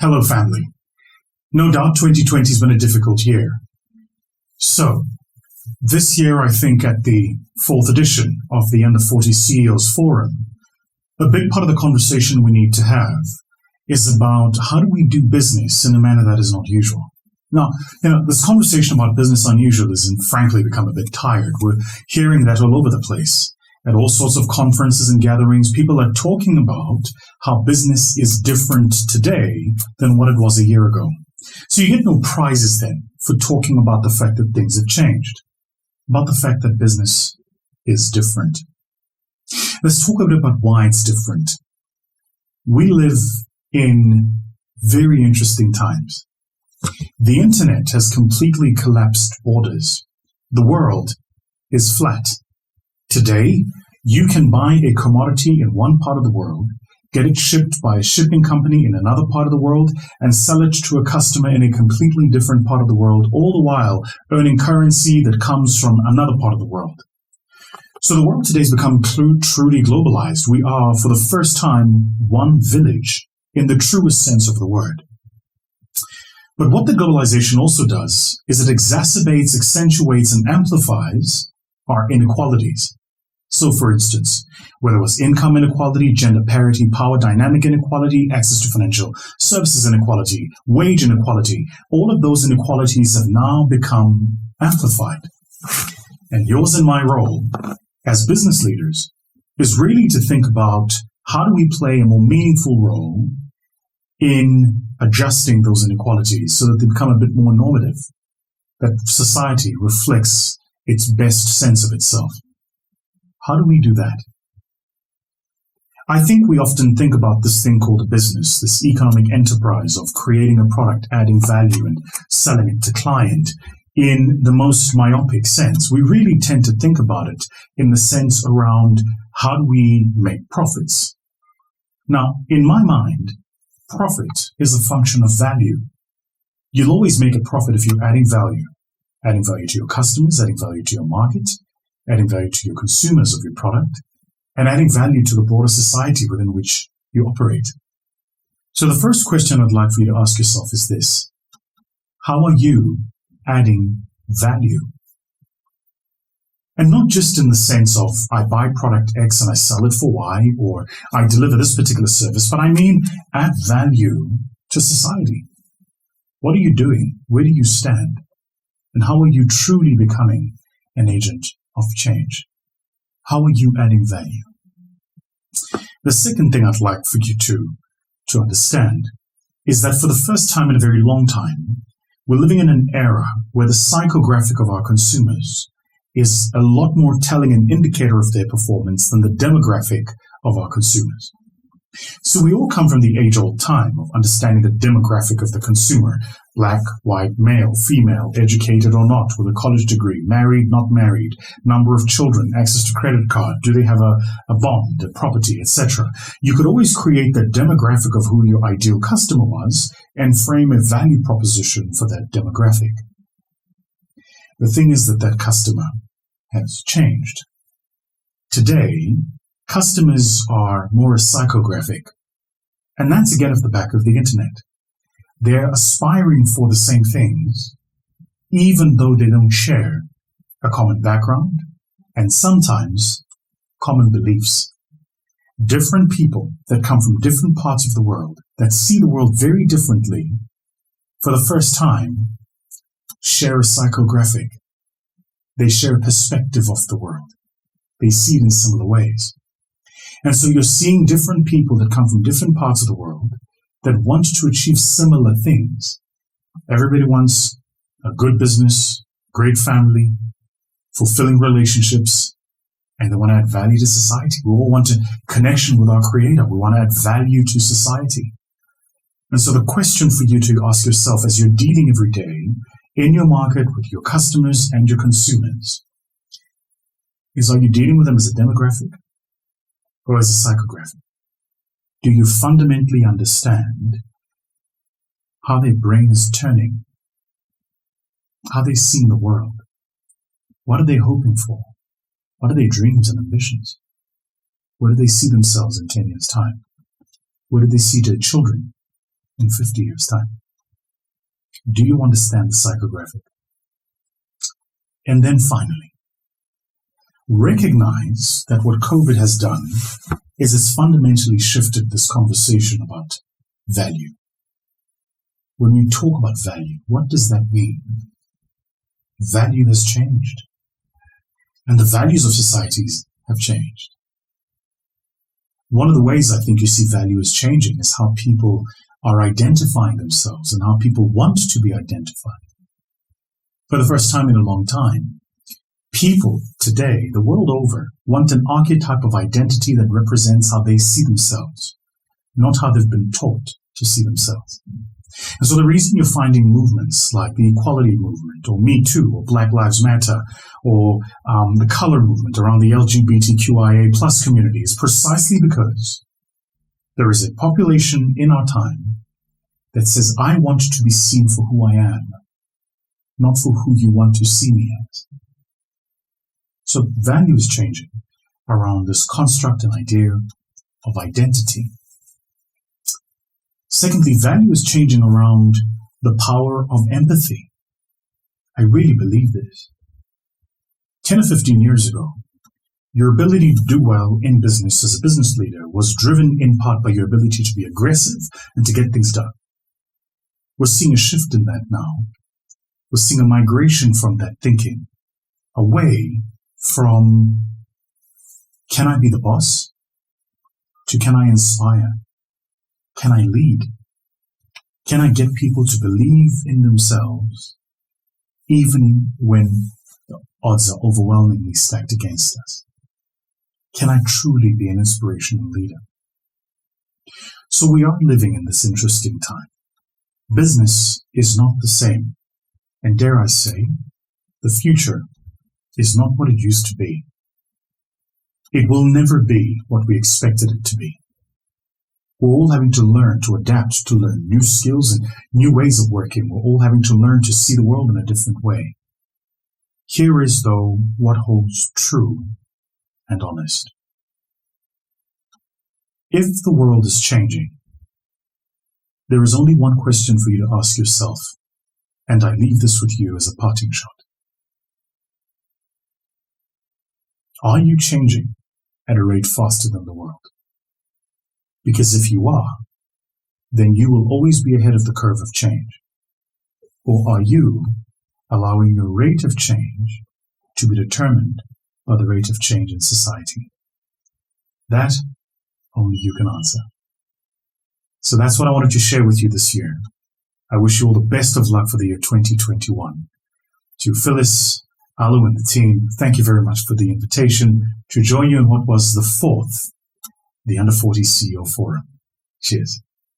Hello, family. No doubt 2020 has been a difficult year. So, this year, I think at the 4th edition of the Under 40 CEOs Forum, a big part of the conversation we need to have is about how do we do business in a manner that is not usual. Now, this conversation about business unusual has frankly become a bit tired. We're hearing that all over the place. At all sorts of conferences and gatherings, people are talking about how business is different today than what it was a year ago. So you get no prizes then for talking about the fact that things have changed, about the fact that business is different. Let's talk a bit about why it's different. We live in very interesting times. The internet has completely collapsed borders. The world is flat. Today, you can buy a commodity in one part of the world, get it shipped by a shipping company in another part of the world, and sell it to a customer in a completely different part of the world, all the while earning currency that comes from another part of the world. So the world today has become truly globalized. We are, for the first time, one village in the truest sense of the word. But what the globalization also does is it exacerbates, accentuates, and amplifies our inequalities. So, for instance, whether it was income inequality, gender parity, power dynamic inequality, access to financial services inequality, wage inequality, all of those inequalities have now become amplified. And yours and my role as business leaders is really to think about how do we play a more meaningful role in adjusting those inequalities so that they become a bit more normative, that society reflects its best sense of itself. How do we do that? I think we often think about this thing called a business, this economic enterprise of creating a product, adding value, and selling it to client in the most myopic sense. We really tend to think about it in the sense around how do we make profits. Now, in my mind, profit is a function of value. You'll always make a profit if you're adding value to your customers, adding value to your market, adding value to your consumers of your product, and adding value to the broader society within which you operate. So the first question I'd like for you to ask yourself is this: how are you adding value? And not just in the sense of I buy product X and I sell it for Y, or I deliver this particular service, but I mean add value to society. What are you doing? Where do you stand? And how are you truly becoming an agent of change? How are you adding value? The second thing I'd like for you to understand is that for the first time in a very long time, we're living in an era where the psychographic of our consumers is a lot more telling an indicator of their performance than the demographic of our consumers. So we all come from the age-old time of understanding the demographic of the consumer: black, white, male, female, educated or not, with a college degree, married, not married, number of children, access to credit card, do they have a bond, a property, etc. You could always create the demographic of who your ideal customer was and frame a value proposition for that demographic. The thing is that customer has changed. Today, customers are more psychographic, and that's again off the back of the internet. They're aspiring for the same things, even though they don't share a common background and sometimes common beliefs. Different people that come from different parts of the world, that see the world very differently, for the first time, share a psychographic. They share a perspective of the world. They see it in similar ways. And so you're seeing different people that come from different parts of the world that want to achieve similar things. Everybody wants a good business, great family, fulfilling relationships, and they want to add value to society. We all want a connection with our Creator. We want to add value to society. And so the question for you to ask yourself as you're dealing every day in your market with your customers and your consumers is, are you dealing with them as a demographic or as a psychographic? Do you fundamentally understand how their brain is turning, how they see the world? What are they hoping for? What are their dreams and ambitions? Where do they see themselves in 10 years' time? Where do they see their children in 50 years' time? Do you understand the psychographic? And then finally, recognize that what COVID has done is it's fundamentally shifted this conversation about value. When we talk about value, what does that mean? Value has changed. And the values of societies have changed. One of the ways I think you see value is changing is how people are identifying themselves and how people want to be identified. For the first time in a long time, people today, the world over, want an archetype of identity that represents how they see themselves, not how they've been taught to see themselves. And so the reason you're finding movements like the equality movement, or Me Too, or Black Lives Matter, or the color movement around the LGBTQIA plus community is precisely because there is a population in our time that says, I want to be seen for who I am, not for who you want to see me as. So value is changing around this construct and idea of identity. Secondly, value is changing around the power of empathy. I really believe this. 10 or 15 years ago, your ability to do well in business as a business leader was driven in part by your ability to be aggressive and to get things done. We're seeing a shift in that now. We're seeing a migration from that thinking away from can I be the boss to can I inspire? Can I lead? Can I get people to believe in themselves even when the odds are overwhelmingly stacked against us? Can I truly be an inspirational leader? So we are living in this interesting time. Business is not the same. And dare I say, the future is not what it used to be. It will never be what we expected it to be. We're all having to learn to adapt, to learn new skills and new ways of working. We're all having to learn to see the world in a different way. Here is, though, what holds true and honest. If the world is changing, there is only one question for you to ask yourself, and I leave this with you as a parting shot. Are you changing at a rate faster than the world? Because if you are, then you will always be ahead of the curve of change. Or are you allowing your rate of change to be determined by the rate of change in society? That only you can answer. So that's what I wanted to share with you this year. I wish you all the best of luck for the year 2021. To Phyllis, Alu, and the team, thank you very much for the invitation to join you in what was the fourth the Under 40 CEO Forum. Cheers.